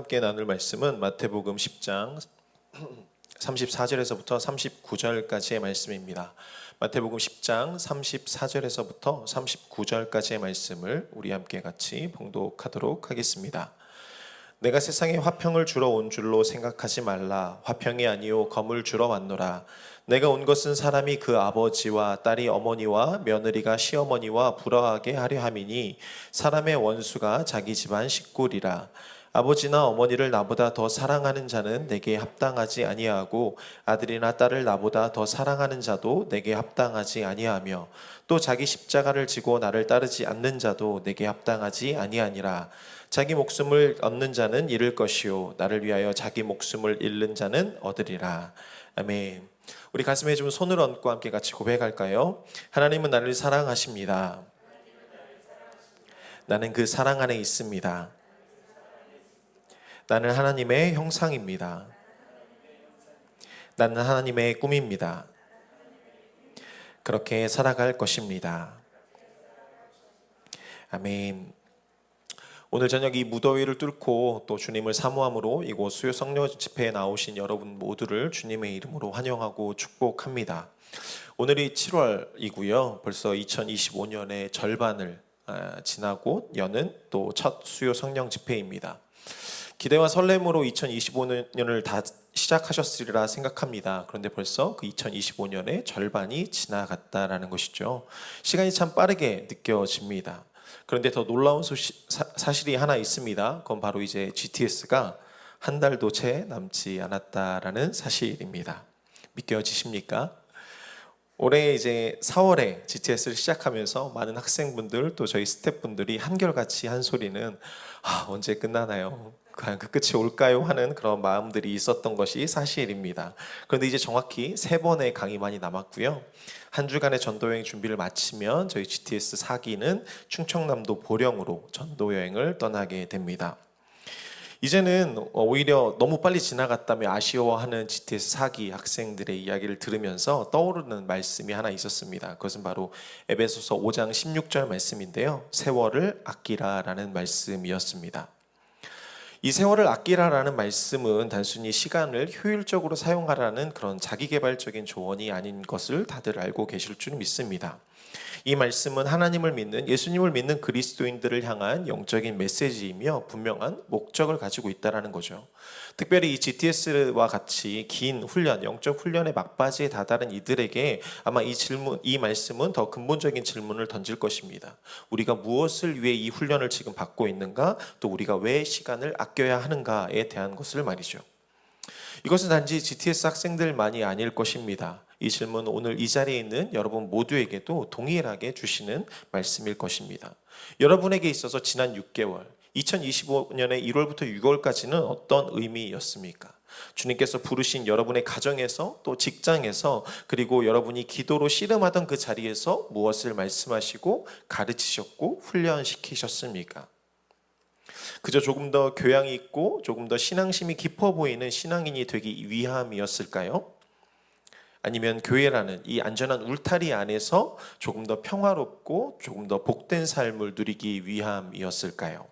함께 나눌 말씀은 마태복음 10장 34절에서부터 39절까지의 말씀입니다. 마태복음 10장 34절에서부터 39절까지의 말씀을 우리 함께 같이 봉독하도록 하겠습니다. 내가 세상에 화평을 주러 온 줄로 생각하지 말라. 화평이 아니요 검을 주러 왔노라. 내가 온 것은 사람이 그 아버지와 딸이 어머니와 며느리가 시어머니와 불화하게 하려 함이니 사람의 원수가 자기 집안 식구리라. 아버지나 어머니를 나보다 더 사랑하는 자는 내게 합당하지 아니하고 아들이나 딸을 나보다 더 사랑하는 자도 내게 합당하지 아니하며 또 자기 십자가를 지고 나를 따르지 않는 자도 내게 합당하지 아니하니라. 자기 목숨을 얻는 자는 잃을 것이요 나를 위하여 자기 목숨을 잃는 자는 얻으리라. 아멘. 우리 가슴에 좀 손을 얹고 함께 같이 고백할까요? 하나님은 나를 사랑하십니다. 나는 그 사랑 안에 있습니다. 나는 하나님의 형상입니다. 나는 하나님의 꿈입니다. 그렇게 살아갈 것입니다. 아멘. 오늘 저녁 이 무더위를 뚫고 또 주님을 사모함으로 이곳 수요 성령 집회에 나오신 여러분 모두를 주님의 이름으로 환영하고 축복합니다. 오늘이 7월이고요. 벌써 2025년의 절반을 지나고 여는 또 첫 수요 성령 집회입니다. 기대와 설렘으로 2025년을 다 시작하셨으리라 생각합니다. 그런데 벌써 그 2025년의 절반이 지나갔다라는 것이죠. 시간이 참 빠르게 느껴집니다. 그런데 더 놀라운 사실이 하나 있습니다. 그건 바로 이제 GTS가 한 달도 채 남지 않았다라는 사실입니다. 믿겨지십니까? 올해 이제 4월에 GTS를 시작하면서 많은 학생분들 또 저희 스태프분들이 한결같이 한 소리는 언제 끝나나요? 과연 그 끝이 올까요? 하는 그런 마음들이 있었던 것이 사실입니다. 그런데 이제 정확히 3번의 강의만이 남았고요. 한 주간의 전도여행 준비를 마치면 저희 GTS 4기는 충청남도 보령으로 전도여행을 떠나게 됩니다. 이제는 오히려 너무 빨리 지나갔다며 아쉬워하는 GTS 4기 학생들의 이야기를 들으면서 떠오르는 말씀이 하나 있었습니다. 그것은 바로 에베소서 5장 16절 말씀인데요. 세월을 아끼라라는 말씀이었습니다. 이 세월을 아끼라라는 말씀은 단순히 시간을 효율적으로 사용하라는 그런 자기개발적인 조언이 아닌 것을 다들 알고 계실 줄 믿습니다. 이 말씀은 하나님을 믿는, 예수님을 믿는 그리스도인들을 향한 영적인 메시지이며 분명한 목적을 가지고 있다는 거죠. 특별히 이 GTS와 같이 긴 훈련, 영적 훈련의 막바지에 다다른 이들에게 아마 이 말씀은 더 근본적인 질문을 던질 것입니다. 우리가 무엇을 위해 이 훈련을 지금 받고 있는가? 또 우리가 왜 시간을 아껴야 하는가에 대한 것을 말이죠. 이것은 단지 GTS 학생들만이 아닐 것입니다. 이 질문은 오늘 이 자리에 있는 여러분 모두에게도 동일하게 주시는 말씀일 것입니다. 여러분에게 있어서 지난 6개월, 2025년의 1월부터 6월까지는 어떤 의미였습니까? 주님께서 부르신 여러분의 가정에서 또 직장에서 그리고 여러분이 기도로 씨름하던 그 자리에서 무엇을 말씀하시고 가르치셨고 훈련시키셨습니까? 그저 조금 더 교양이 있고 조금 더 신앙심이 깊어 보이는 신앙인이 되기 위함이었을까요? 아니면 교회라는 이 안전한 울타리 안에서 조금 더 평화롭고 조금 더 복된 삶을 누리기 위함이었을까요?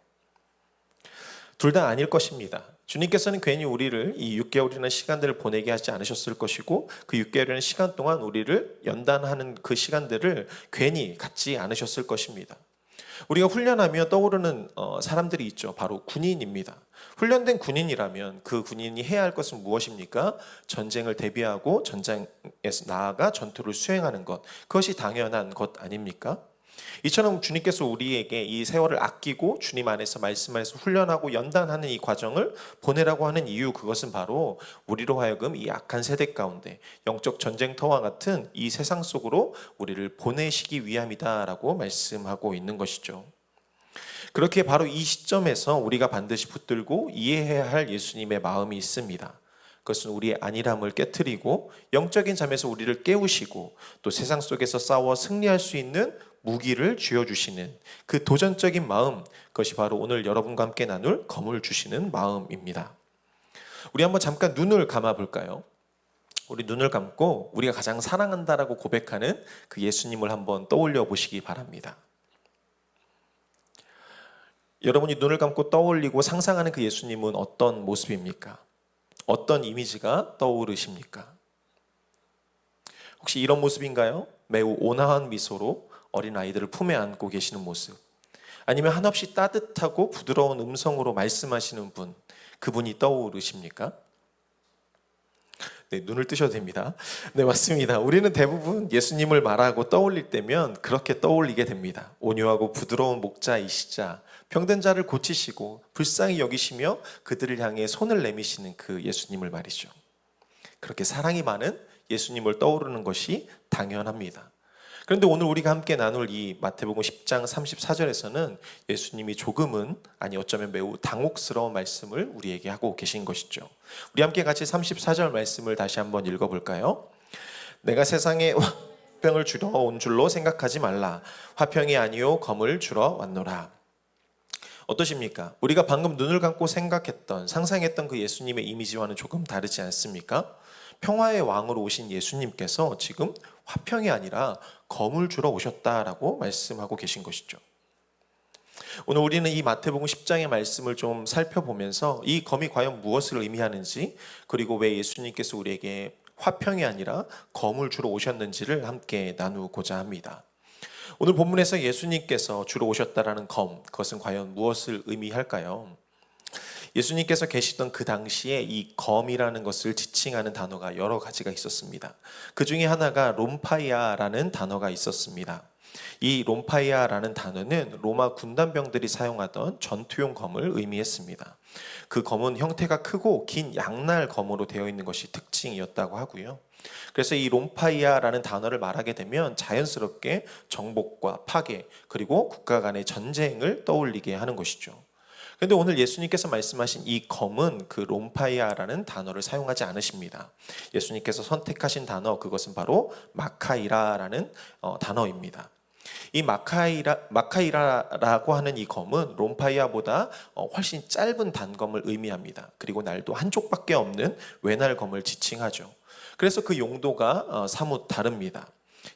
둘 다 아닐 것입니다. 주님께서는 괜히 우리를 이 6개월이라는 시간들을 보내게 하지 않으셨을 것이고 그 6개월이라는 시간 동안 우리를 연단하는 그 시간들을 괜히 갖지 않으셨을 것입니다. 우리가 훈련하며 떠오르는 사람들이 있죠. 바로 군인입니다. 훈련된 군인이라면 그 군인이 해야 할 것은 무엇입니까? 전쟁을 대비하고 전장에서 나아가 전투를 수행하는 것. 그것이 당연한 것 아닙니까? 이처럼 주님께서 우리에게 이 세월을 아끼고 주님 안에서 말씀 안에서 훈련하고 연단하는 이 과정을 보내라고 하는 이유, 그것은 바로 우리로 하여금 이 악한 세대 가운데 영적 전쟁터와 같은 이 세상 속으로 우리를 보내시기 위함이다라고 말씀하고 있는 것이죠. 그렇게 바로 이 시점에서 우리가 반드시 붙들고 이해해야 할 예수님의 마음이 있습니다. 그것은 우리의 안일함을 깨트리고 영적인 잠에서 우리를 깨우시고 또 세상 속에서 싸워 승리할 수 있는 무기를 쥐어주시는 그 도전적인 마음, 그것이 바로 오늘 여러분과 함께 나눌 검을 주시는 마음입니다. 우리 한번 잠깐 눈을 감아 볼까요? 우리 눈을 감고 우리가 가장 사랑한다라고 고백하는 그 예수님을 한번 떠올려 보시기 바랍니다. 여러분이 눈을 감고 떠올리고 상상하는 그 예수님은 어떤 모습입니까? 어떤 이미지가 떠오르십니까? 혹시 이런 모습인가요? 매우 온화한 미소로 어린 아이들을 품에 안고 계시는 모습. 아니면 한없이 따뜻하고 부드러운 음성으로 말씀하시는 분, 그분이 떠오르십니까? 네, 눈을 뜨셔도 됩니다. 네, 맞습니다. 우리는 대부분 예수님을 말하고 떠올릴 때면 그렇게 떠올리게 됩니다. 온유하고 부드러운 목자이시자 병든 자를 고치시고 불쌍히 여기시며 그들을 향해 손을 내미시는 그 예수님을 말이죠. 그렇게 사랑이 많은 예수님을 떠오르는 것이 당연합니다. 그런데 오늘 우리가 함께 나눌 이 마태복음 10장 34절에서는 예수님이 조금은, 아니 어쩌면 매우 당혹스러운 말씀을 우리에게 하고 계신 것이죠. 우리 함께 같이 34절 말씀을 다시 한번 읽어볼까요? 내가 세상에 화평을 주러 온 줄로 생각하지 말라. 화평이 아니요 검을 주러 왔노라. 어떠십니까? 우리가 방금 눈을 감고 생각했던, 상상했던 그 예수님의 이미지와는 조금 다르지 않습니까? 평화의 왕으로 오신 예수님께서 지금 화평이 아니라 검을 주러 오셨다라고 말씀하고 계신 것이죠. 오늘 우리는 이 마태복음 10장의 말씀을 좀 살펴보면서 이 검이 과연 무엇을 의미하는지, 그리고 왜 예수님께서 우리에게 화평이 아니라 검을 주러 오셨는지를 함께 나누고자 합니다. 오늘 본문에서 예수님께서 주러 오셨다라는 검, 그것은 과연 무엇을 의미할까요? 예수님께서 계시던 그 당시에 이 검이라는 것을 지칭하는 단어가 여러 가지가 있었습니다. 그 중에 하나가 롬파이아라는 단어가 있었습니다. 이 롬파이아라는 단어는 로마 군단병들이 사용하던 전투용 검을 의미했습니다. 그 검은 형태가 크고 긴 양날 검으로 되어 있는 것이 특징이었다고 하고요. 그래서 이 롬파이아라는 단어를 말하게 되면 자연스럽게 정복과 파괴, 그리고 국가 간의 전쟁을 떠올리게 하는 것이죠. 그런데 오늘 예수님께서 말씀하신 이 검은 그 롬파이아라는 단어를 사용하지 않으십니다. 예수님께서 선택하신 단어, 그것은 바로 마카이라라는 단어입니다. 이 마카이라라고 하는 이 검은 롬파이아보다 훨씬 짧은 단검을 의미합니다. 그리고 날도 한쪽밖에 없는 외날검을 지칭하죠. 그래서 그 용도가 사뭇 다릅니다.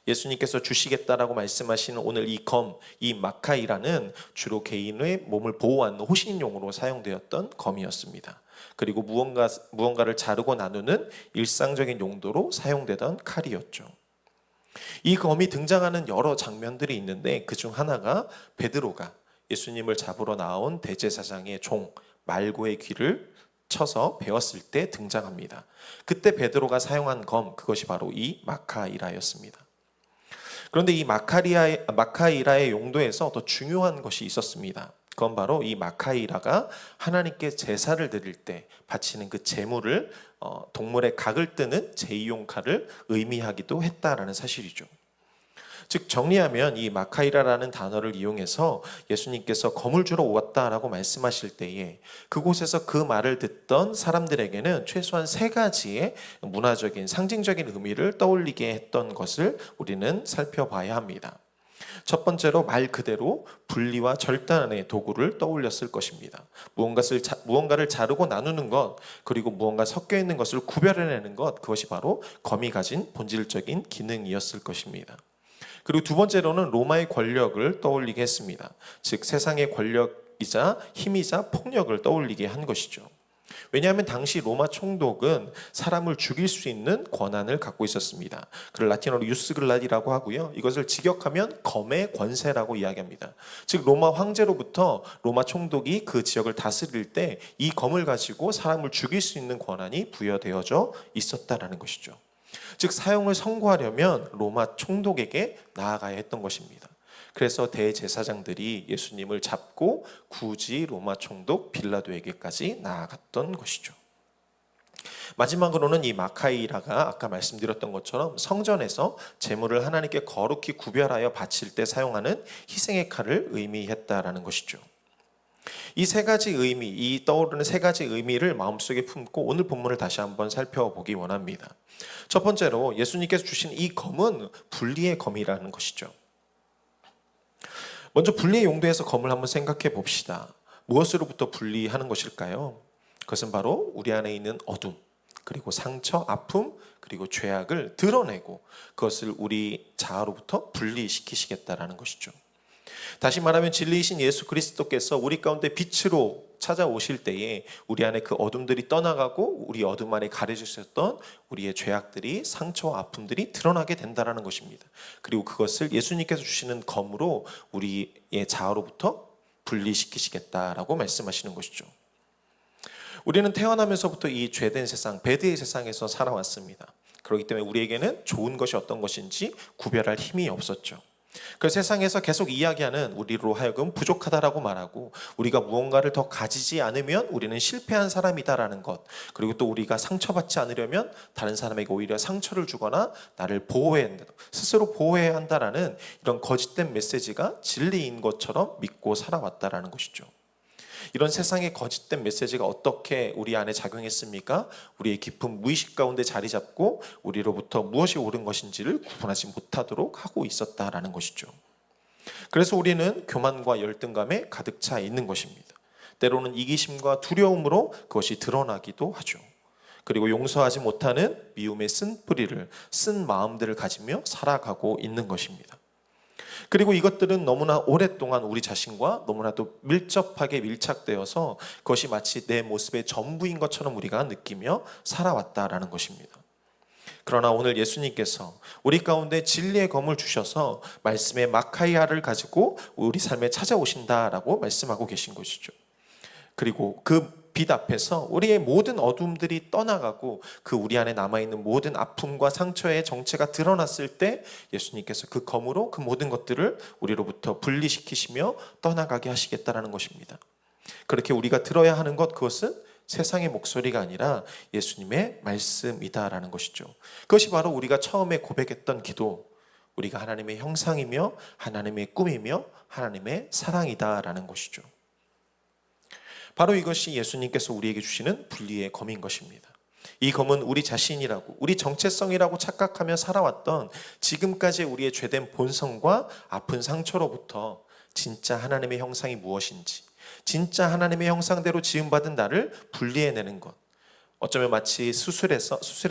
예수님께서 주시겠다라고 말씀하시는 오늘 이 검, 이 마카이라는 주로 개인의 몸을 보호하는 호신용으로 사용되었던 검이었습니다. 그리고 무언가를 자르고 나누는 일상적인 용도로 사용되던 칼이었죠. 이 검이 등장하는 여러 장면들이 있는데 그 중 하나가 베드로가 예수님을 잡으러 나온 대제사장의 종 말고의 귀를 쳐서 베었을 때 등장합니다. 그때 베드로가 사용한 검, 그것이 바로 이 마카이라였습니다. 그런데 이 마카이라의 용도에서 더 중요한 것이 있었습니다. 그건 바로 이 마카이라가 하나님께 제사를 드릴 때 바치는 그 제물을, 동물의 각을 뜨는 제이용 칼을 의미하기도 했다라는 사실이죠. 즉 정리하면 이 마카이라라는 단어를 이용해서 예수님께서 검을 주러 왔다라고 말씀하실 때에 그곳에서 그 말을 듣던 사람들에게는 최소한 세 가지의 문화적인 상징적인 의미를 떠올리게 했던 것을 우리는 살펴봐야 합니다. 첫 번째로 말 그대로 분리와 절단의 도구를 떠올렸을 것입니다. 무언가를 자르고 나누는 것, 그리고 무언가 섞여 있는 것을 구별해내는 것, 그것이 바로 검이 가진 본질적인 기능이었을 것입니다. 그리고 두 번째로는 로마의 권력을 떠올리게 했습니다. 즉 세상의 권력이자 힘이자 폭력을 떠올리게 한 것이죠. 왜냐하면 당시 로마 총독은 사람을 죽일 수 있는 권한을 갖고 있었습니다. 그걸 라틴어로 유스글라디라고 하고요. 이것을 직역하면 검의 권세라고 이야기합니다. 즉 로마 황제로부터 로마 총독이 그 지역을 다스릴 때 이 검을 가지고 사람을 죽일 수 있는 권한이 부여되어져 있었다라는 것이죠. 즉 사용을 선고하려면 로마 총독에게 나아가야 했던 것입니다. 그래서 대제사장들이 예수님을 잡고 굳이 로마 총독 빌라도에게까지 나아갔던 것이죠. 마지막으로는 이 마카이라가 아까 말씀드렸던 것처럼 성전에서 제물을 하나님께 거룩히 구별하여 바칠 때 사용하는 희생의 칼을 의미했다라는 것이죠. 이 세 가지 의미, 이 떠오르는 세 가지 의미를 마음속에 품고 오늘 본문을 다시 한번 살펴보기 원합니다. 첫 번째로 예수님께서 주신 이 검은 분리의 검이라는 것이죠. 먼저 분리의 용도에서 검을 한번 생각해 봅시다. 무엇으로부터 분리하는 것일까요? 그것은 바로 우리 안에 있는 어둠, 그리고 상처, 아픔, 그리고 죄악을 드러내고 그것을 우리 자아로부터 분리시키시겠다라는 것이죠. 다시 말하면 진리이신 예수 그리스도께서 우리 가운데 빛으로 찾아오실 때에 우리 안에 그 어둠들이 떠나가고 우리 어둠 안에 가려주셨던 우리의 죄악들이, 상처와 아픔들이 드러나게 된다는 것입니다. 그리고 그것을 예수님께서 주시는 검으로 우리의 자아로부터 분리시키시겠다라고 말씀하시는 것이죠. 우리는 태어나면서부터 이 죄된 세상, 배드의 세상에서 살아왔습니다. 그렇기 때문에 우리에게는 좋은 것이 어떤 것인지 구별할 힘이 없었죠. 그 세상에서 계속 이야기하는 우리로 하여금 부족하다라고 말하고, 우리가 무언가를 더 가지지 않으면 우리는 실패한 사람이다라는 것, 그리고 또 우리가 상처받지 않으려면 다른 사람에게 오히려 상처를 주거나 나를 보호해야 한다, 스스로 보호해야 한다라는 이런 거짓된 메시지가 진리인 것처럼 믿고 살아왔다라는 것이죠. 이런 세상의 거짓된 메시지가 어떻게 우리 안에 작용했습니까? 우리의 깊은 무의식 가운데 자리 잡고 우리로부터 무엇이 옳은 것인지를 구분하지 못하도록 하고 있었다라는 것이죠. 그래서 우리는 교만과 열등감에 가득 차 있는 것입니다. 때로는 이기심과 두려움으로 그것이 드러나기도 하죠. 그리고 용서하지 못하는 미움의 쓴 뿌리를, 쓴 마음들을 가지며 살아가고 있는 것입니다. 그리고 이것들은 너무나 오랫동안 우리 자신과 너무나도 밀접하게 밀착되어서 그것이 마치 내 모습의 전부인 것처럼 우리가 느끼며 살아왔다라는 것입니다. 그러나 오늘 예수님께서 우리 가운데 진리의 검을 주셔서 말씀의 마카이아를 가지고 우리 삶에 찾아오신다라고 말씀하고 계신 것이죠. 그리고 그 빛 앞에서 우리의 모든 어둠들이 떠나가고 그 우리 안에 남아있는 모든 아픔과 상처의 정체가 드러났을 때 예수님께서 그 검으로 그 모든 것들을 우리로부터 분리시키시며 떠나가게 하시겠다라는 것입니다. 그렇게 우리가 들어야 하는 것, 그것은 세상의 목소리가 아니라 예수님의 말씀이다라는 것이죠. 그것이 바로 우리가 처음에 고백했던 기도, 우리가 하나님의 형상이며 하나님의 꿈이며 하나님의 사랑이다라는 것이죠. 바로 이것이 예수님께서 우리에게 주시는 분리의 검인 것입니다. 이 검은 우리 자신이라고, 우리 정체성이라고 착각하며 살아왔던 지금까지 우리의 죄된 본성과 아픈 상처로부터 진짜 하나님의 형상이 무엇인지, 진짜 하나님의 형상대로 지음받은 나를 분리해내는 것, 어쩌면 마치 수술에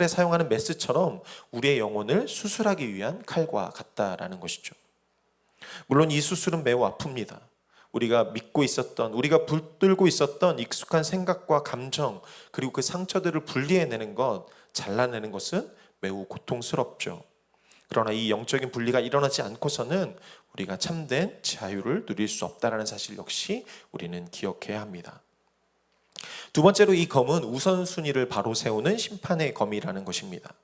사용하는 메스처럼 우리의 영혼을 수술하기 위한 칼과 같다라는 것이죠. 물론 이 수술은 매우 아픕니다. 우리가 믿고 있었던, 우리가 붙들고 있었던 익숙한 생각과 감정, 그리고 그 상처들을 분리해내는 것, 잘라내는 것은 매우 고통스럽죠. 그러나 이 영적인 분리가 일어나지 않고서는 우리가 참된 자유를 누릴 수 없다는 사실 역시 우리는 기억해야 합니다. 두 번째로 이 검은 우선순위를 바로 세우는 심판의 검이라는 것입니다.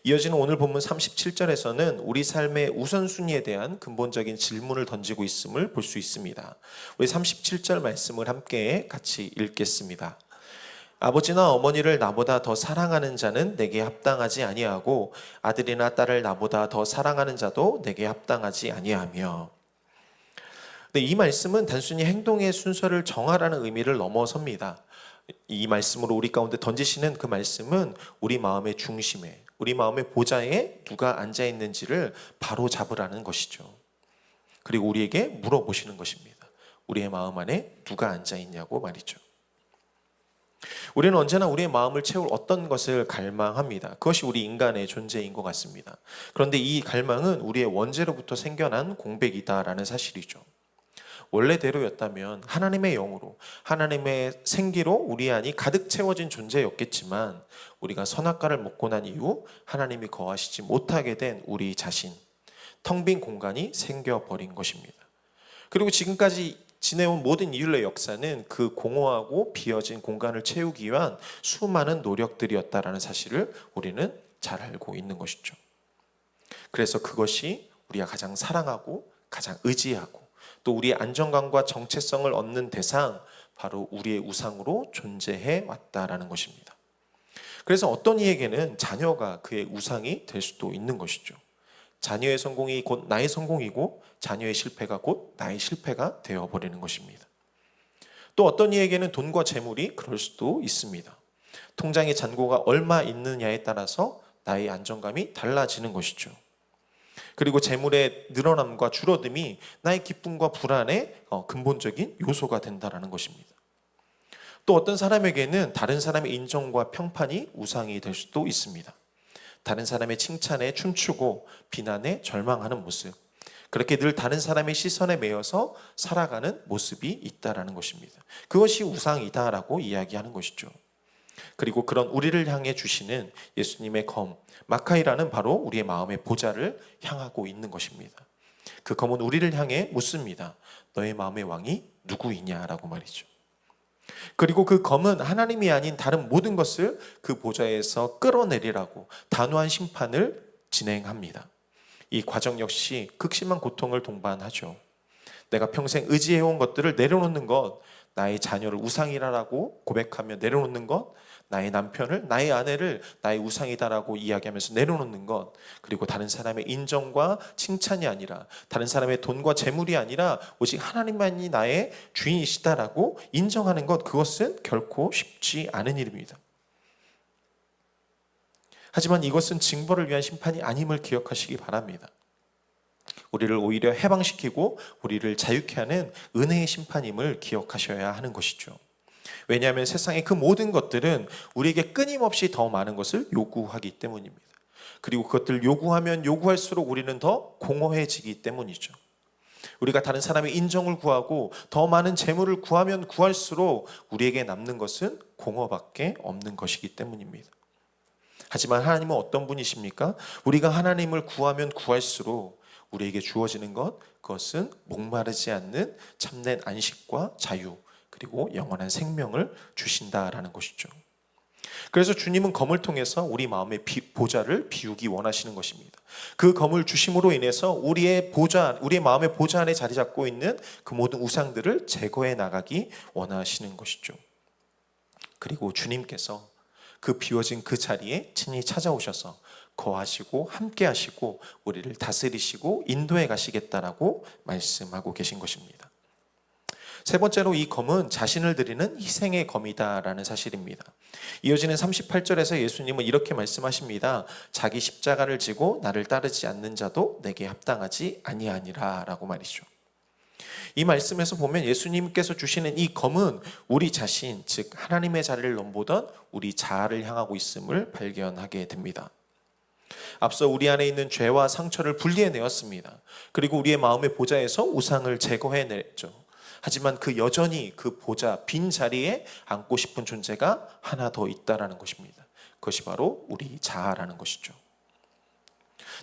이어지는 오늘 본문 37절에서는 우리 삶의 우선순위에 대한 근본적인 질문을 던지고 있음을 볼 수 있습니다. 우리 37절 말씀을 함께 같이 읽겠습니다. 아버지나 어머니를 나보다 더 사랑하는 자는 내게 합당하지 아니하고 아들이나 딸을 나보다 더 사랑하는 자도 내게 합당하지 아니하며. 이 말씀은 단순히 행동의 순서를 정하라는 의미를 넘어섭니다. 이 말씀으로 우리 가운데 던지시는 그 말씀은 우리 마음의 중심에, 우리 마음의 보좌에 누가 앉아 있는지를 바로 잡으라는 것이죠. 그리고 우리에게 물어보시는 것입니다. 우리의 마음 안에 누가 앉아 있냐고 말이죠. 우리는 언제나 우리의 마음을 채울 어떤 것을 갈망합니다. 그것이 우리 인간의 존재인 것 같습니다. 그런데 이 갈망은 우리의 원죄로부터 생겨난 공백이다라는 사실이죠. 원래대로였다면 하나님의 영으로, 하나님의 생기로 우리 안이 가득 채워진 존재였겠지만 우리가 선악과를 먹고 난 이후 하나님이 거하시지 못하게 된 우리 자신, 텅 빈 공간이 생겨버린 것입니다. 그리고 지금까지 지내온 모든 인류의 역사는 그 공허하고 비어진 공간을 채우기 위한 수많은 노력들이었다라는 사실을 우리는 잘 알고 있는 것이죠. 그래서 그것이 우리가 가장 사랑하고 가장 의지하고 또 우리의 안정감과 정체성을 얻는 대상, 바로 우리의 우상으로 존재해 왔다라는 것입니다. 그래서 어떤 이에게는 자녀가 그의 우상이 될 수도 있는 것이죠. 자녀의 성공이 곧 나의 성공이고 자녀의 실패가 곧 나의 실패가 되어버리는 것입니다. 또 어떤 이에게는 돈과 재물이 그럴 수도 있습니다. 통장의 잔고가 얼마 있느냐에 따라서 나의 안정감이 달라지는 것이죠. 그리고 재물의 늘어남과 줄어듦이 나의 기쁨과 불안의 근본적인 요소가 된다는 것입니다. 또 어떤 사람에게는 다른 사람의 인정과 평판이 우상이 될 수도 있습니다. 다른 사람의 칭찬에 춤추고 비난에 절망하는 모습, 그렇게 늘 다른 사람의 시선에 매여서 살아가는 모습이 있다라는 것입니다. 그것이 우상이다라고 이야기하는 것이죠. 그리고 그런 우리를 향해 주시는 예수님의 검, 마카이라는 바로 우리의 마음의 보좌를 향하고 있는 것입니다. 그 검은 우리를 향해 묻습니다. 너의 마음의 왕이 누구이냐라고 말이죠. 그리고 그 검은 하나님이 아닌 다른 모든 것을 그 보좌에서 끌어내리라고 단호한 심판을 진행합니다. 이 과정 역시 극심한 고통을 동반하죠. 내가 평생 의지해온 것들을 내려놓는 것, 나의 자녀를 우상이라고 고백하며 내려놓는 것, 나의 남편을, 나의 아내를 나의 우상이다라고 이야기하면서 내려놓는 것, 그리고 다른 사람의 인정과 칭찬이 아니라, 다른 사람의 돈과 재물이 아니라 오직 하나님만이 나의 주인이시다라고 인정하는 것, 그것은 결코 쉽지 않은 일입니다. 하지만 이것은 징벌을 위한 심판이 아님을 기억하시기 바랍니다. 우리를 오히려 해방시키고 우리를 자유케 하는 은혜의 심판임을 기억하셔야 하는 것이죠. 왜냐하면 세상의 그 모든 것들은 우리에게 끊임없이 더 많은 것을 요구하기 때문입니다. 그리고 그것들을 요구하면 요구할수록 우리는 더 공허해지기 때문이죠. 우리가 다른 사람의 인정을 구하고 더 많은 재물을 구하면 구할수록 우리에게 남는 것은 공허밖에 없는 것이기 때문입니다. 하지만 하나님은 어떤 분이십니까? 우리가 하나님을 구하면 구할수록 우리에게 주어지는 것, 그것은 목마르지 않는 참된 안식과 자유, 그리고 영원한 생명을 주신다라는 것이죠. 그래서 주님은 검을 통해서 우리 마음의 보좌를 비우기 원하시는 것입니다. 그 검을 주심으로 인해서 우리의 마음의 보좌 안에 자리 잡고 있는 그 모든 우상들을 제거해 나가기 원하시는 것이죠. 그리고 주님께서 그 비워진 그 자리에 친히 찾아오셔서 거하시고 함께 하시고 우리를 다스리시고 인도해 가시겠다라고 말씀하고 계신 것입니다. 세 번째로 이 검은 자신을 드리는 희생의 검이다라는 사실입니다. 이어지는 38절에서 예수님은 이렇게 말씀하십니다. 자기 십자가를 지고 나를 따르지 않는 자도 내게 합당하지 아니하니라 라고 말이죠. 이 말씀에서 보면 예수님께서 주시는 이 검은 우리 자신, 즉 하나님의 자리를 넘보던 우리 자아를 향하고 있음을 발견하게 됩니다. 앞서 우리 안에 있는 죄와 상처를 분리해내었습니다. 그리고 우리의 마음의 보좌에서 우상을 제거해냈죠. 하지만 그 여전히 그 보좌, 빈 자리에 앉고 싶은 존재가 하나 더 있다라는 것입니다. 그것이 바로 우리 자아라는 것이죠.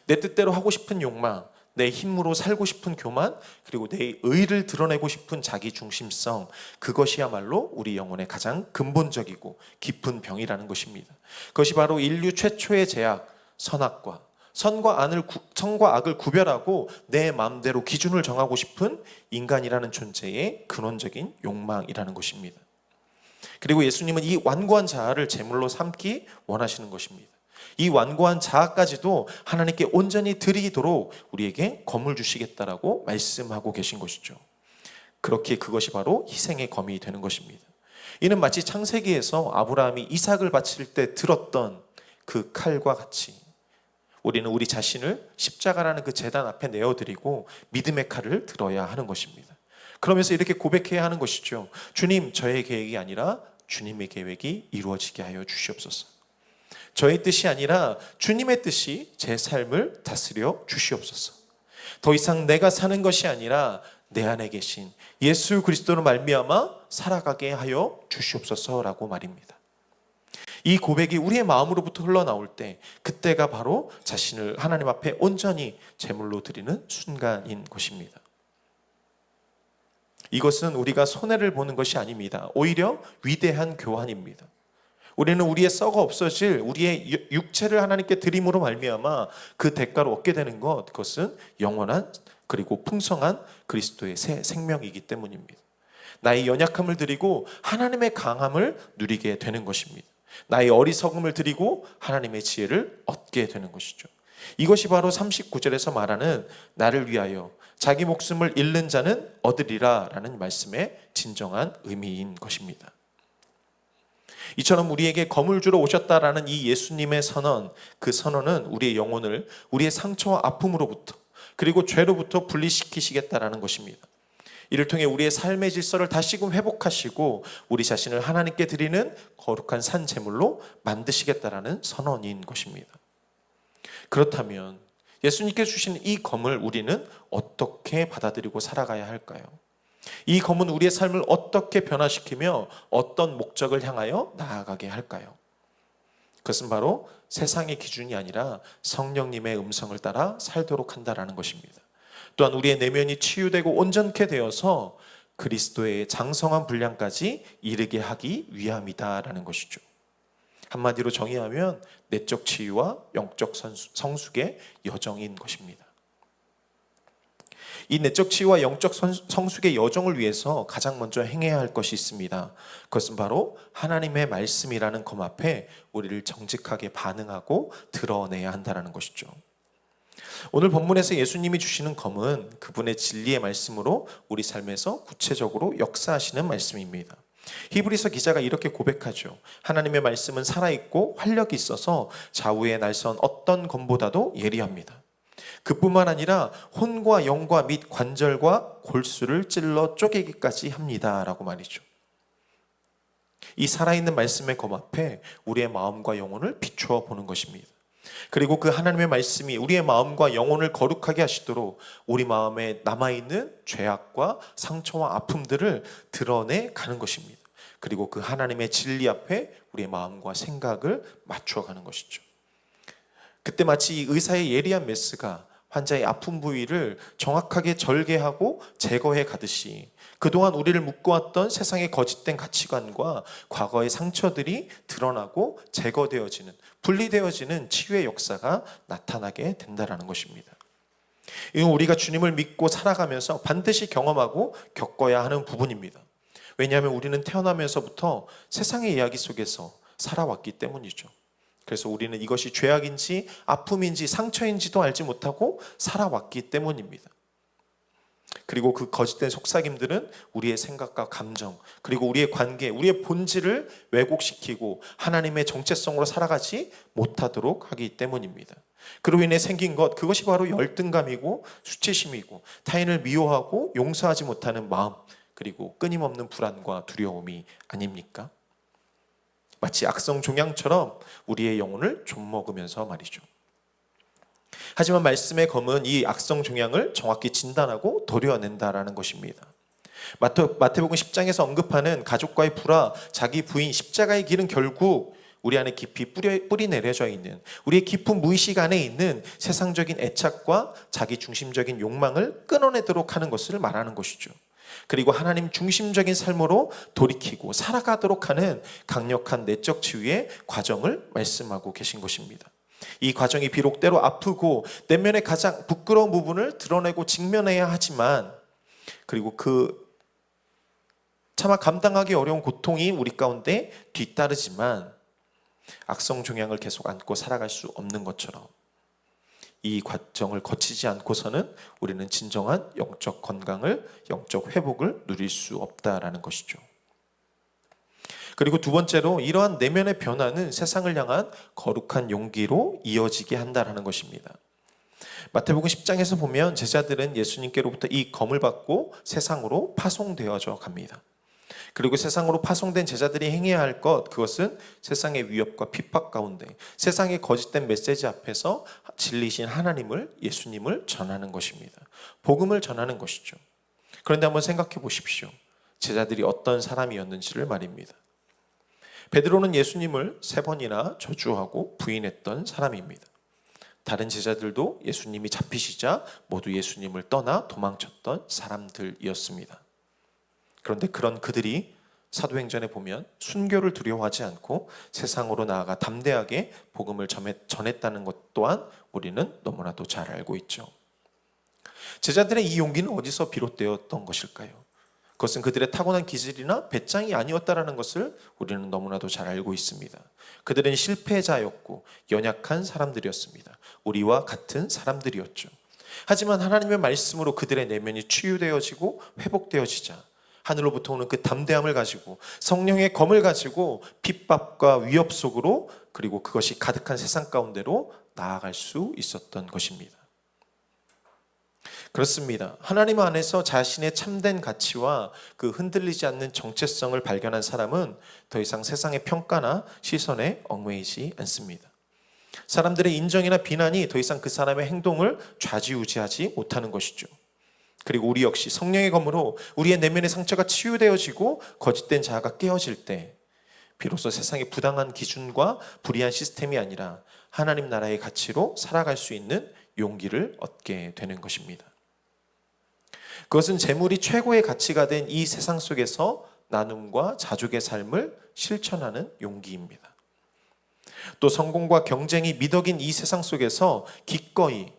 내 뜻대로 하고 싶은 욕망, 내 힘으로 살고 싶은 교만, 그리고 내 의를 드러내고 싶은 자기 중심성, 그것이야말로 우리 영혼의 가장 근본적이고 깊은 병이라는 것입니다. 그것이 바로 인류 최초의 죄악, 선과 악을 구별하고 내 마음대로 기준을 정하고 싶은 인간이라는 존재의 근원적인 욕망이라는 것입니다. 그리고 예수님은 이 완고한 자아를 제물로 삼기 원하시는 것입니다. 이 완고한 자아까지도 하나님께 온전히 드리도록 우리에게 검을 주시겠다라고 말씀하고 계신 것이죠. 그렇게 그것이 바로 희생의 검이 되는 것입니다. 이는 마치 창세기에서 아브라함이 이삭을 바칠 때 들었던 그 칼과 같이 우리는 우리 자신을 십자가라는 그 제단 앞에 내어드리고 믿음의 칼을 들어야 하는 것입니다. 그러면서 이렇게 고백해야 하는 것이죠. 주님, 저의 계획이 아니라 주님의 계획이 이루어지게 하여 주시옵소서. 저의 뜻이 아니라 주님의 뜻이 제 삶을 다스려 주시옵소서. 더 이상 내가 사는 것이 아니라 내 안에 계신 예수 그리스도로 말미암아 살아가게 하여 주시옵소서라고 말입니다. 이 고백이 우리의 마음으로부터 흘러나올 때 그때가 바로 자신을 하나님 앞에 온전히 제물로 드리는 순간인 것입니다. 이것은 우리가 손해를 보는 것이 아닙니다. 오히려 위대한 교환입니다. 우리는 우리의 썩어 없어질 우리의 육체를 하나님께 드림으로 말미암아 그 대가로 얻게 되는 것, 그것은 영원한 그리고 풍성한 그리스도의 새 생명이기 때문입니다. 나의 연약함을 드리고 하나님의 강함을 누리게 되는 것입니다. 나의 어리석음을 드리고 하나님의 지혜를 얻게 되는 것이죠. 이것이 바로 39절에서 말하는 나를 위하여 자기 목숨을 잃는 자는 얻으리라 라는 말씀의 진정한 의미인 것입니다. 이처럼 우리에게 검을 주러 오셨다라는 이 예수님의 선언, 그 선언은 우리의 영혼을 우리의 상처와 아픔으로부터 그리고 죄로부터 분리시키시겠다라는 것입니다. 이를 통해 우리의 삶의 질서를 다시금 회복하시고 우리 자신을 하나님께 드리는 거룩한 산 제물로 만드시겠다라는 선언인 것입니다. 그렇다면 예수님께 주신 이 검을 우리는 어떻게 받아들이고 살아가야 할까요? 이 검은 우리의 삶을 어떻게 변화시키며 어떤 목적을 향하여 나아가게 할까요? 그것은 바로 세상의 기준이 아니라 성령님의 음성을 따라 살도록 한다라는 것입니다. 또한 우리의 내면이 치유되고 온전케 되어서 그리스도의 장성한 분량까지 이르게 하기 위함이다라는 것이죠. 한마디로 정의하면 내적 치유와 영적 성숙의 여정인 것입니다. 이 내적 치유와 영적 성숙의 여정을 위해서 가장 먼저 행해야 할 것이 있습니다. 그것은 바로 하나님의 말씀이라는 검 앞에 우리를 정직하게 반응하고 드러내야 한다는 것이죠. 오늘 본문에서 예수님이 주시는 검은 그분의 진리의 말씀으로 우리 삶에서 구체적으로 역사하시는 말씀입니다. 히브리서 기자가 이렇게 고백하죠. 하나님의 말씀은 살아있고 활력이 있어서 좌우에 날선 어떤 검보다도 예리합니다. 그뿐만 아니라 혼과 영과 및 관절과 골수를 찔러 쪼개기까지 합니다 라고 말이죠. 이 살아있는 말씀의 검 앞에 우리의 마음과 영혼을 비추어 보는 것입니다. 그리고 그 하나님의 말씀이 우리의 마음과 영혼을 거룩하게 하시도록 우리 마음에 남아있는 죄악과 상처와 아픔들을 드러내 가는 것입니다. 그리고 그 하나님의 진리 앞에 우리의 마음과 생각을 맞추어 가는 것이죠. 그때 마치 이 의사의 예리한 메스가 환자의 아픈 부위를 정확하게 절개하고 제거해 가듯이 그동안 우리를 묶어왔던 세상의 거짓된 가치관과 과거의 상처들이 드러나고 제거되어지는, 분리되어지는 치유의 역사가 나타나게 된다는 것입니다. 이건 우리가 주님을 믿고 살아가면서 반드시 경험하고 겪어야 하는 부분입니다. 왜냐하면 우리는 태어나면서부터 세상의 이야기 속에서 살아왔기 때문이죠. 그래서 우리는 이것이 죄악인지 아픔인지 상처인지도 알지 못하고 살아왔기 때문입니다. 그리고 그 거짓된 속삭임들은 우리의 생각과 감정, 그리고 우리의 관계, 우리의 본질을 왜곡시키고 하나님의 정체성으로 살아가지 못하도록 하기 때문입니다. 그로 인해 생긴 것, 그것이 바로 열등감이고 수치심이고 타인을 미워하고 용서하지 못하는 마음, 그리고 끊임없는 불안과 두려움이 아닙니까? 마치 악성 종양처럼 우리의 영혼을 좀먹으면서 말이죠. 하지만 말씀의 검은 이 악성 종양을 정확히 진단하고 도려낸다라는 것입니다. 마태복음 10장에서 언급하는 가족과의 불화, 자기 부인 십자가의 길은 결국 우리 안에 깊이 뿌리 내려져 있는, 우리의 깊은 무의식 안에 있는 세상적인 애착과 자기 중심적인 욕망을 끊어내도록 하는 것을 말하는 것이죠. 그리고 하나님 중심적인 삶으로 돌이키고 살아가도록 하는 강력한 내적 치유의 과정을 말씀하고 계신 것입니다. 이 과정이 비록 때로 아프고 내면의 가장 부끄러운 부분을 드러내고 직면해야 하지만, 그리고 그 차마 감당하기 어려운 고통이 우리 가운데 뒤따르지만 악성 종양을 계속 안고 살아갈 수 없는 것처럼 이 과정을 거치지 않고서는 우리는 진정한 영적 건강을, 영적 회복을 누릴 수 없다라는 것이죠. 그리고 두 번째로 이러한 내면의 변화는 세상을 향한 거룩한 용기로 이어지게 한다라는 것입니다. 마태복음 10장에서 보면 제자들은 예수님께로부터 이 검을 받고 세상으로 파송되어져 갑니다. 그리고 세상으로 파송된 제자들이 행해야 할 것, 그것은 세상의 위협과 핍박 가운데 세상의 거짓된 메시지 앞에서 진리신 하나님을, 예수님을 전하는 것입니다. 복음을 전하는 것이죠. 그런데 한번 생각해 보십시오. 제자들이 어떤 사람이었는지를 말입니다. 베드로는 예수님을 3번이나 저주하고 부인했던 사람입니다. 다른 제자들도 예수님이 잡히시자 모두 예수님을 떠나 도망쳤던 사람들이었습니다. 그런데 그런 그들이 사도행전에 보면 순교를 두려워하지 않고 세상으로 나아가 담대하게 복음을 전했다는 것 또한 우리는 너무나도 잘 알고 있죠. 제자들의 이 용기는 어디서 비롯되었던 것일까요? 그것은 그들의 타고난 기질이나 배짱이 아니었다라는 것을 우리는 너무나도 잘 알고 있습니다. 그들은 실패자였고 연약한 사람들이었습니다. 우리와 같은 사람들이었죠. 하지만 하나님의 말씀으로 그들의 내면이 치유되어지고 회복되어지자 하늘로부터 오는 그 담대함을 가지고 성령의 검을 가지고 핍박과 위협 속으로, 그리고 그것이 가득한 세상 가운데로 나아갈 수 있었던 것입니다. 그렇습니다. 하나님 안에서 자신의 참된 가치와 그 흔들리지 않는 정체성을 발견한 사람은 더 이상 세상의 평가나 시선에 얽매이지 않습니다. 사람들의 인정이나 비난이 더 이상 그 사람의 행동을 좌지우지하지 못하는 것이죠. 그리고 우리 역시 성령의 검으로 우리의 내면의 상처가 치유되어지고 거짓된 자아가 깨어질 때 비로소 세상의 부당한 기준과 불의한 시스템이 아니라 하나님 나라의 가치로 살아갈 수 있는 용기를 얻게 되는 것입니다. 그것은 재물이 최고의 가치가 된 이 세상 속에서 나눔과 자족의 삶을 실천하는 용기입니다. 또 성공과 경쟁이 미덕인 이 세상 속에서 기꺼이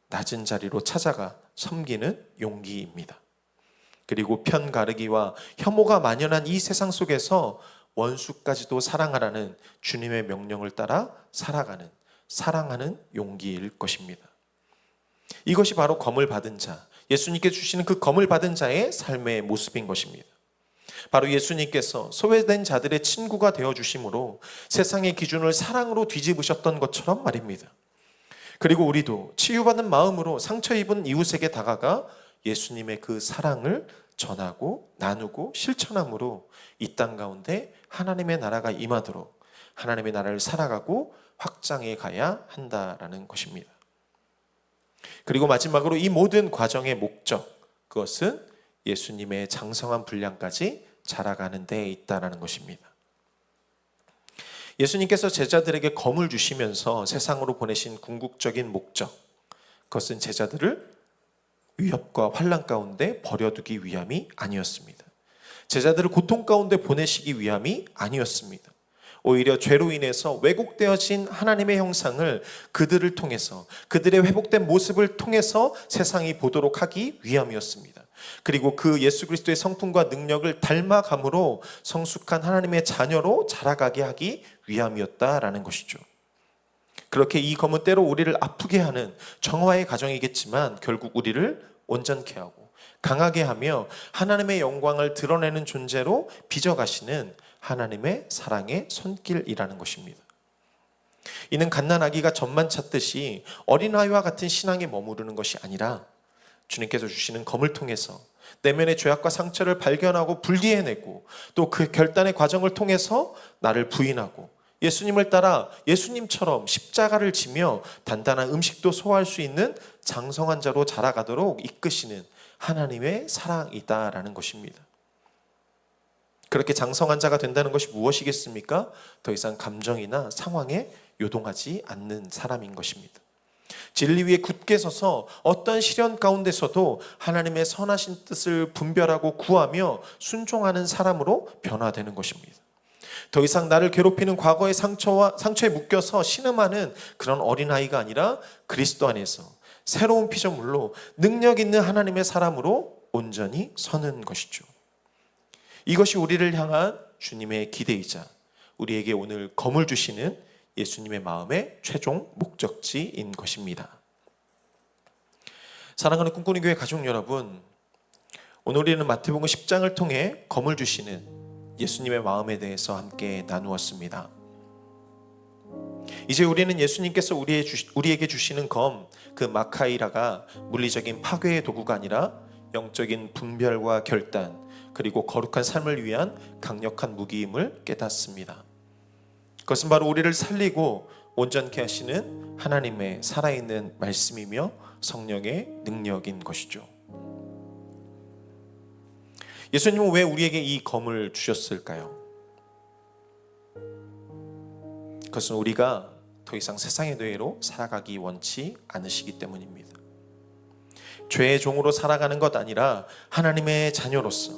낮은 자리로 찾아가 섬기는 용기입니다. 그리고 편가르기와 혐오가 만연한 이 세상 속에서 원수까지도 사랑하라는 주님의 명령을 따라 살아가는, 사랑하는 용기일 것입니다. 이것이 바로 검을 받은 자, 예수님께 주시는 그 검을 받은 자의 삶의 모습인 것입니다. 바로 예수님께서 소외된 자들의 친구가 되어주심으로 세상의 기준을 사랑으로 뒤집으셨던 것처럼 말입니다. 그리고 우리도 치유받은 마음으로 상처 입은 이웃에게 다가가 예수님의 그 사랑을 전하고 나누고 실천함으로 이 땅 가운데 하나님의 나라가 임하도록 하나님의 나라를 살아가고 확장해 가야 한다라는 것입니다. 그리고 마지막으로 이 모든 과정의 목적, 그것은 예수님의 장성한 분량까지 자라가는 데 있다라는 것입니다. 예수님께서 제자들에게 검을 주시면서 세상으로 보내신 궁극적인 목적, 그것은 제자들을 위협과 환난 가운데 버려두기 위함이 아니었습니다. 제자들을 고통 가운데 보내시기 위함이 아니었습니다. 오히려 죄로 인해서 왜곡되어진 하나님의 형상을 그들을 통해서, 그들의 회복된 모습을 통해서 세상이 보도록 하기 위함이었습니다. 그리고 그 예수 그리스도의 성품과 능력을 닮아감으로 성숙한 하나님의 자녀로 자라가게 하기 위함이었다라는 것이죠. 그렇게 이 검은 때로 우리를 아프게 하는 정화의 과정이겠지만 결국 우리를 온전케 하고 강하게 하며 하나님의 영광을 드러내는 존재로 빚어가시는 하나님의 사랑의 손길이라는 것입니다. 이는 갓난아기가 젖만 찾듯이 어린아이와 같은 신앙에 머무르는 것이 아니라 주님께서 주시는 검을 통해서 내면의 죄악과 상처를 발견하고 분리해내고 또 그 결단의 과정을 통해서 나를 부인하고 예수님을 따라 예수님처럼 십자가를 지며 단단한 음식도 소화할 수 있는 장성한 자로 자라가도록 이끄시는 하나님의 사랑이다라는 것입니다. 그렇게 장성한 자가 된다는 것이 무엇이겠습니까? 더 이상 감정이나 상황에 요동하지 않는 사람인 것입니다. 진리 위에 굳게 서서 어떤 시련 가운데서도 하나님의 선하신 뜻을 분별하고 구하며 순종하는 사람으로 변화되는 것입니다. 더 이상 나를 괴롭히는 과거의 상처에 묶여서 신음하는 그런 어린아이가 아니라 그리스도 안에서 새로운 피조물로 능력 있는 하나님의 사람으로 온전히 서는 것이죠. 이것이 우리를 향한 주님의 기대이자 우리에게 오늘 검을 주시는 예수님의 마음의 최종 목적지인 것입니다. 사랑하는 꿈꾸는 교회 가족 여러분, 오늘 우리는 마태복음 10장을 통해 검을 주시는 예수님의 마음에 대해서 함께 나누었습니다. 이제 우리는 예수님께서 우리에게 주시는 검, 그 마카이라가 물리적인 파괴의 도구가 아니라 영적인 분별과 결단, 그리고 거룩한 삶을 위한 강력한 무기임을 깨닫습니다. 그것은 바로 우리를 살리고 온전케 하시는 하나님의 살아있는 말씀이며 성령의 능력인 것이죠. 예수님은 왜 우리에게 이 검을 주셨을까요? 그것은 우리가 더 이상 세상의 노예로 살아가기 원치 않으시기 때문입니다. 죄의 종으로 살아가는 것 아니라 하나님의 자녀로서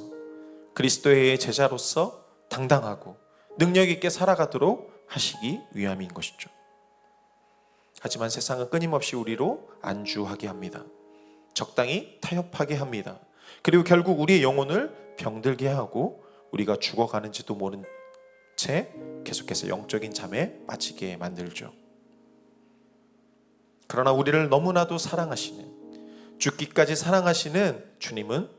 그리스도의 제자로서 당당하고 능력 있게 살아가도록 하시기 위함인 것이죠. 하지만 세상은 끊임없이 우리로 안주하게 합니다. 적당히 타협하게 합니다. 그리고 결국 우리의 영혼을 병들게 하고 우리가 죽어가는지도 모른 채 계속해서 영적인 잠에 빠지게 만들죠. 그러나 우리를 너무나도 사랑하시는, 죽기까지 사랑하시는 주님은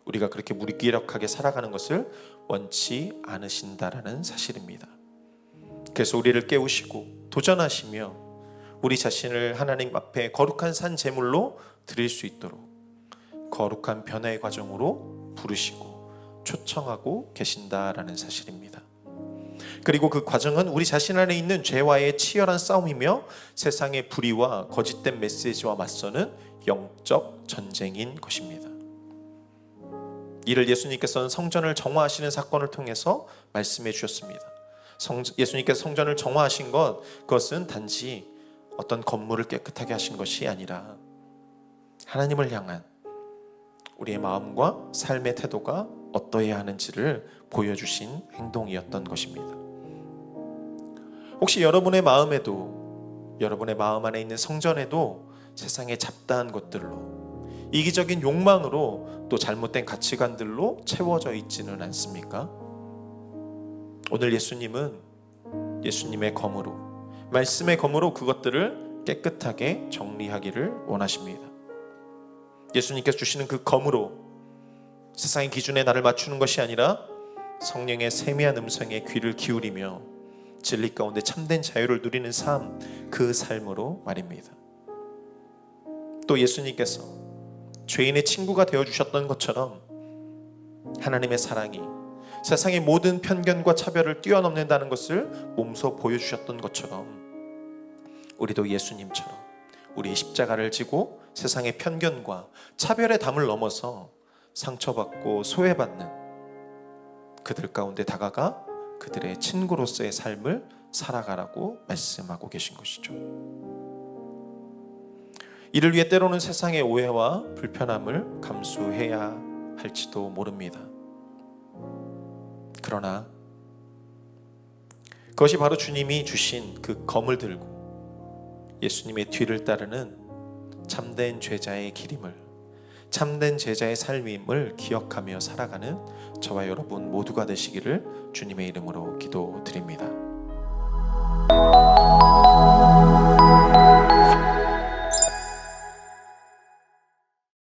우리가 그렇게 무기력하게 살아가는 것을 원치 않으신다라는 사실입니다. 그래서 우리를 깨우시고 도전하시며 우리 자신을 하나님 앞에 거룩한 산 제물로 드릴 수 있도록 거룩한 변화의 과정으로 부르시고 초청하고 계신다라는 사실입니다. 그리고 그 과정은 우리 자신 안에 있는 죄와의 치열한 싸움이며 세상의 불의와 거짓된 메시지와 맞서는 영적 전쟁인 것입니다. 이를 예수님께서는 성전을 정화하시는 사건을 통해서 말씀해 주셨습니다. 예수님께서 성전을 정화하신 그것은 단지 어떤 건물을 깨끗하게 하신 것이 아니라 하나님을 향한 우리의 마음과 삶의 태도가 어떠해야 하는지를 보여주신 행동이었던 것입니다. 혹시 여러분의 마음에도, 여러분의 마음 안에 있는 성전에도 세상의 잡다한 것들로, 이기적인 욕망으로, 또 잘못된 가치관들로 채워져 있지는 않습니까? 오늘 예수님은 예수님의 검으로, 말씀의 검으로 그것들을 깨끗하게 정리하기를 원하십니다. 예수님께서 주시는 그 검으로 세상의 기준에 나를 맞추는 것이 아니라 성령의 세미한 음성에 귀를 기울이며 진리 가운데 참된 자유를 누리는 삶, 그 삶으로 말입니다. 또 예수님께서 죄인의 친구가 되어주셨던 것처럼 하나님의 사랑이 세상의 모든 편견과 차별을 뛰어넘는다는 것을 몸소 보여주셨던 것처럼 우리도 예수님처럼 우리의 십자가를 지고 세상의 편견과 차별의 담을 넘어서 상처받고 소외받는 그들 가운데 다가가 그들의 친구로서의 삶을 살아가라고 말씀하고 계신 것이죠. 이를 위해 때로는 세상의 오해와 불편함을 감수해야 할지도 모릅니다. 그러나 그것이 바로 주님이 주신 그 검을 들고 예수님의 뒤를 따르는 참된 제자의 길임을, 참된 제자의 삶임을 기억하며 살아가는 저와 여러분 모두가 되시기를 주님의 이름으로 기도드립니다.